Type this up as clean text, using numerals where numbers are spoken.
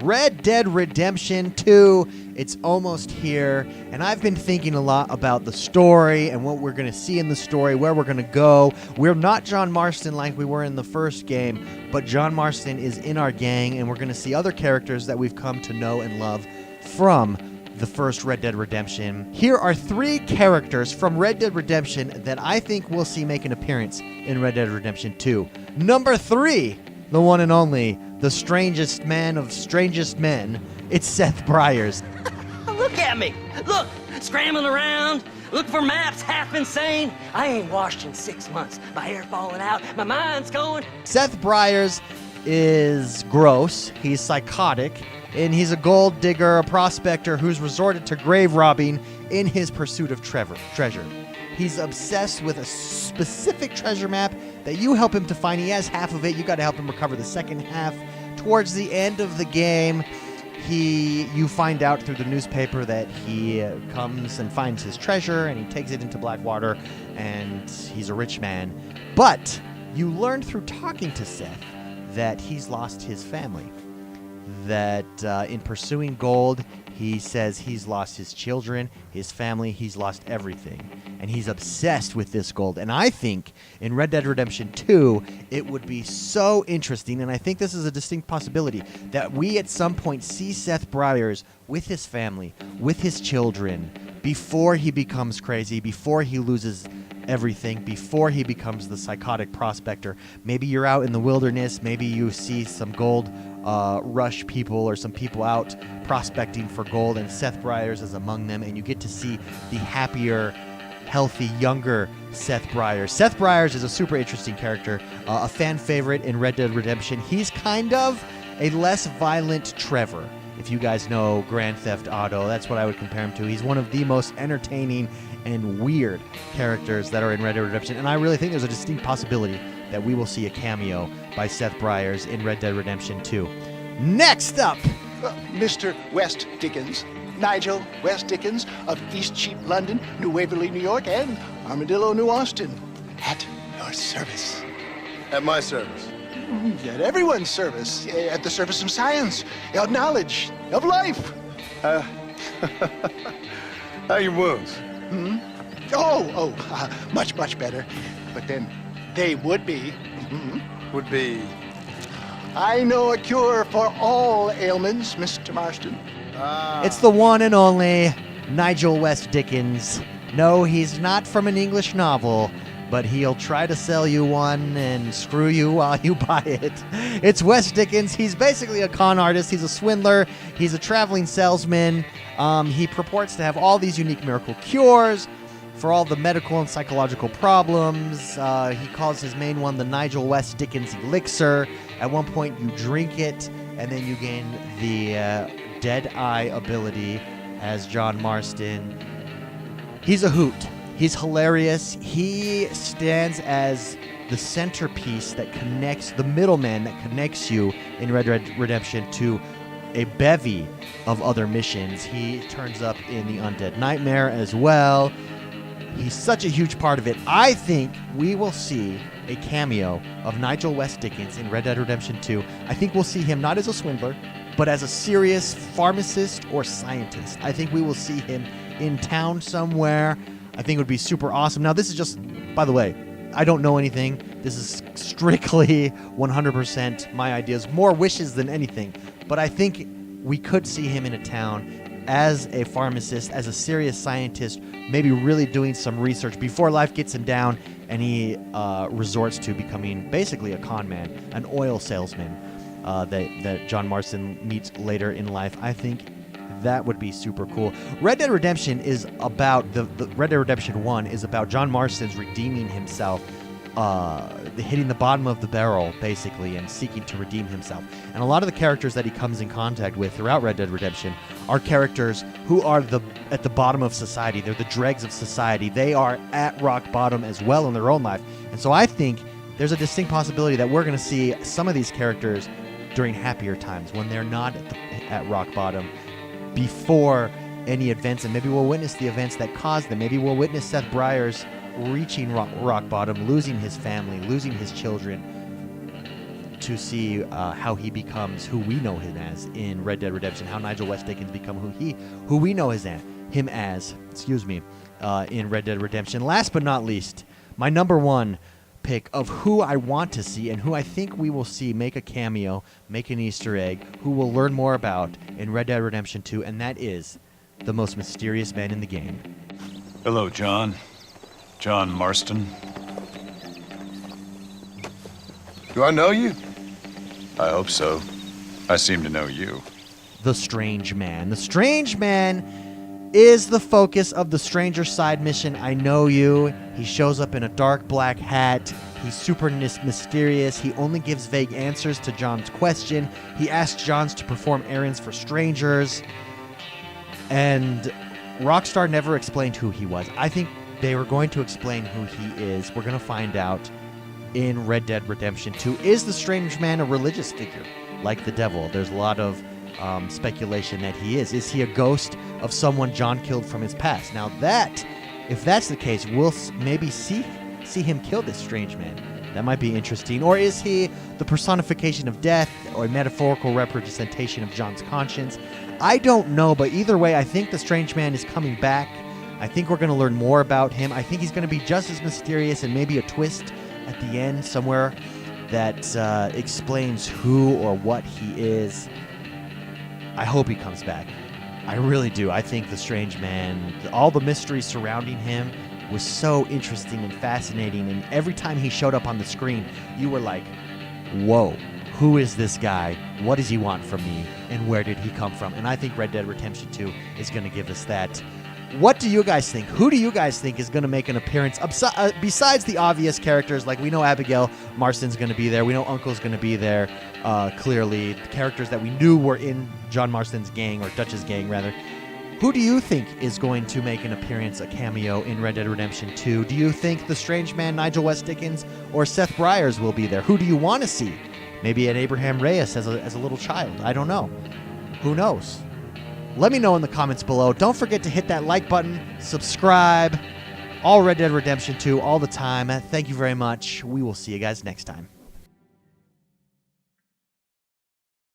Red Dead Redemption 2, it's almost here, and I've been thinking a lot about the story and what we're going to see in the story, where we're going to go. We're not John Marston like we were in the first game, but John Marston is in our gang, and we're going to see other characters that we've come to know and love from the first Red Dead Redemption. Here are 3 characters from Red Dead Redemption that I think we'll see make an appearance in Red Dead Redemption 2. Number 3, the one and only, the strangest man of strangest men, it's Seth Briars. Look at me. Look, scrambling around, looking for maps, half insane. I ain't washed in 6 months. My hair falling out, my mind's going. Seth Briars is gross, he's psychotic, and he's a gold digger, a prospector who's resorted to grave robbing in his pursuit of treasure. He's obsessed with a specific treasure map that you help him to find. He has half of it. You got to help him recover the second half. Towards the end of the game, you find out through the newspaper that he comes and finds his treasure, and he takes it into Blackwater, and he's a rich man. But you learn through talking to Seth that he's lost his family. That in pursuing gold, he says he's lost his children, his family, he's lost everything. And he's obsessed with this gold. And I think in Red Dead Redemption 2, it would be so interesting, and I think this is a distinct possibility, that we at some point see Seth Briars with his family, with his children, before he becomes crazy, before he loses everything, before he becomes the psychotic prospector. Maybe you're out in the wilderness, maybe you see some gold rush people or some people out prospecting for gold, and Seth Briars is among them, and you get to see the happier, healthy, younger Seth Briars. Seth Briars is a super interesting character, a fan favorite in Red Dead Redemption. He's kind of a less violent Trevor. If you guys know Grand Theft Auto, that's what I would compare him to. He's one of the most entertaining and weird characters that are in Red Dead Redemption, and I really think there's a distinct possibility that we will see a cameo by Seth Briars in Red Dead Redemption 2. Next up, Mr. West Dickens, Nigel West Dickens of Eastcheap, London, New Waverly, New York, and Armadillo, New Austin. At your service. At my service. At everyone's service. At the service of science, of knowledge, of life. How are your wounds? Much, much better. But then they would be. Would be... I know a cure for all ailments, Mr. Marston. it's the one and only Nigel West Dickens. No, he's not from an English novel, but he'll try to sell you one and screw you while you buy it. It's West Dickens. He's basically a con artist. He's a swindler. He's a traveling salesman. He purports to have all these unique miracle cures for all the medical and psychological problems. He calls his main one the Nigel West Dickens Elixir. At one point, you drink it, and then you gain the Dead Eye ability as John Marston. He's a hoot. He's hilarious. He stands as the centerpiece that connects, the middleman that connects you in Red Dead Redemption to a bevy of other missions. He turns up in the Undead Nightmare as well. He's such a huge part of it. I think we will see a cameo of Nigel West Dickens in Red Dead Redemption 2. I think we'll see him not as a swindler, but as a serious pharmacist or scientist. I think we will see him in town somewhere. I think it would be super awesome. Now, this is just, by the way, I don't know anything. This is strictly 100% my ideas, more wishes than anything. But I think we could see him in a town as a pharmacist, as a serious scientist, maybe really doing some research before life gets him down and he resorts to becoming basically a con man, an oil salesman that John Marston meets later in life. I think that would be super cool. Red Dead Redemption is about, the Red Dead Redemption 1 is about John Marston's redeeming himself, hitting the bottom of the barrel, basically, and seeking to redeem himself. And a lot of the characters that he comes in contact with throughout Red Dead Redemption are characters who are at the bottom of society. They're the dregs of society. They are at rock bottom as well in their own life. And so I think there's a distinct possibility that we're going to see some of these characters during happier times, when they're not at rock bottom, before any events, and maybe we'll witness the events that caused them. Maybe we'll witness Seth Briars reaching rock bottom, losing his family, losing his children, to see how he becomes who we know him as in Red Dead Redemption, how Nigel West Dickens become who we know him as, in Red Dead Redemption. Last but not least, my number one pick of who I want to see and who I think we will see make a cameo, make an Easter egg, who we'll learn more about in Red Dead Redemption 2, and that is the most mysterious man in the game. Hello, John. John Marston. Do I know you? I hope so. I seem to know you. The Strange Man. The Strange Man is the focus of the Stranger Side mission. I Know You. He shows up in a dark black hat. He's super mysterious. He only gives vague answers to John's question. He asks John to perform errands for strangers. And Rockstar never explained who he was. I think they were going to explain who he is. We're going to find out in Red Dead Redemption 2. Is the Strange Man a religious figure like the devil? There's a lot of speculation that he is. Is he a ghost of someone John killed from his past? Now if that's the case, we'll maybe see him kill this strange man. That might be interesting. Or is he the personification of death or a metaphorical representation of John's conscience? I don't know, but either way, I think the strange man is coming back. I think we're going to learn more about him. I think he's going to be just as mysterious and maybe a twist at the end somewhere that explains who or what he is. I hope he comes back. I really do. I think the strange man, all the mystery surrounding him was so interesting and fascinating. And every time he showed up on the screen, you were like, whoa, who is this guy? What does he want from me? And where did he come from? And I think Red Dead Redemption 2 is going to give us that. What do you guys think? Who do you guys think is going to make an appearance besides the obvious characters? Like, we know Abigail Marston's going to be there. We know Uncle's going to be there, clearly. The characters that we knew were in John Marston's gang, or Dutch's gang, rather. Who do you think is going to make an appearance, a cameo, in Red Dead Redemption 2? Do you think the strange man, Nigel West Dickens, or Seth Breyers will be there? Who do you want to see? Maybe an Abraham Reyes as a little child. I don't know. Who knows? Let me know in the comments below. Don't forget to hit that like button, subscribe, all Red Dead Redemption 2 all the time. Thank you very much. We will see you guys next time.